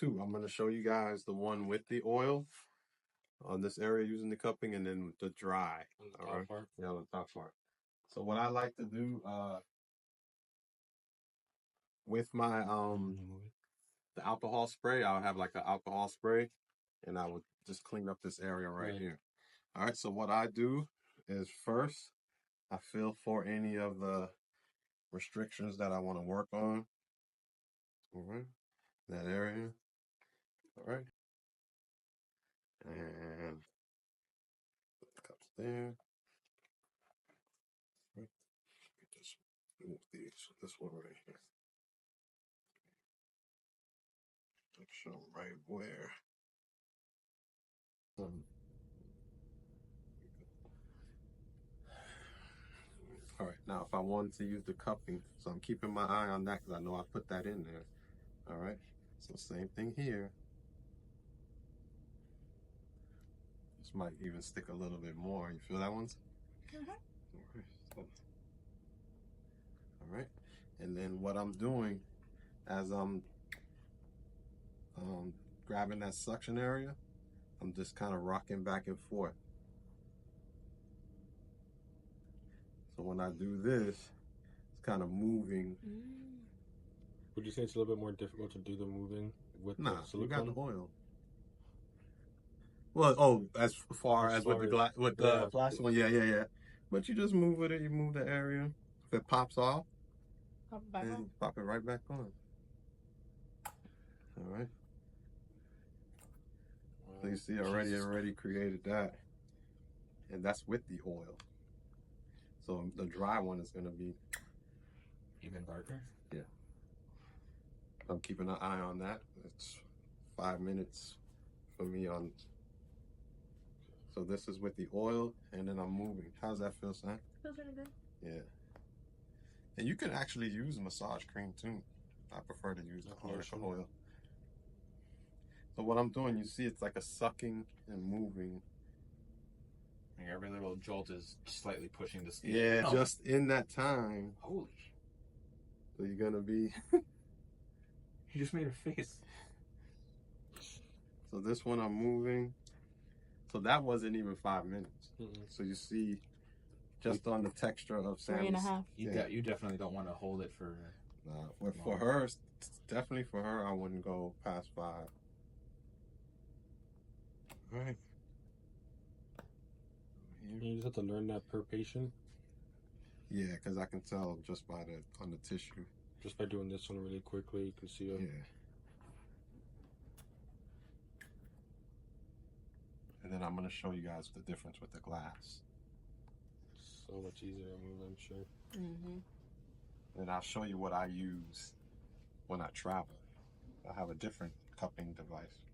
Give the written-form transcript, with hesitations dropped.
two. I'm going to show you guys the one with the oil on this area using the cupping, and then the dry. On the top part? Yeah, on the top part. So what I like to do with my the alcohol spray, I'll have like an alcohol spray, and I would just clean up this area right here. All right, so what I do is first I feel for any of the restrictions that I want to work on. All right, that area. All right, and cups there. Right. Just move this one right here. Show right where. All right, now if I wanted to use the cupping, so I'm keeping my eye on that because I know I put that in there. All right, so same thing here. This might even stick a little bit more. You feel that one? All right, and then what I'm doing as I'm grabbing that suction area, I'm just kind of rocking back and forth. So when I do this, it's kind of moving. Would you say it's a little bit more difficult to do the moving with the silicone? You got the oil. Well, as far as with the plastic one, yeah. But you just move with it. You move the area. If it pops off, pop it right back on. All right. So you see, already created that, and that's with the oil. So the dry one is going to be even darker. Yeah. I'm keeping an eye on that. It's 5 minutes for me on. So this is with the oil, and then I'm moving. How's that feel, Sam? Feels really good. Yeah. And you can actually use massage cream too. I prefer to use the oil. So what I'm doing, you see, it's like a sucking and moving. And every little jolt is slightly pushing the skin. Yeah, just in that time. Holy. So you're gonna be. You just made a face. So this one I'm moving. So that wasn't even 5 minutes. So you see, just on the texture of Sam's. 3.5. You definitely don't want to hold it for. For her, definitely for her, I wouldn't go past 5. All right. You just have to learn that per patient. Yeah, because I can tell just by on the tissue. Just by doing this one really quickly, you can see it. Yeah. And then I'm going to show you guys the difference with the glass. So much easier to move, I'm sure. And I'll show you what I use when I travel. I have a different cupping device.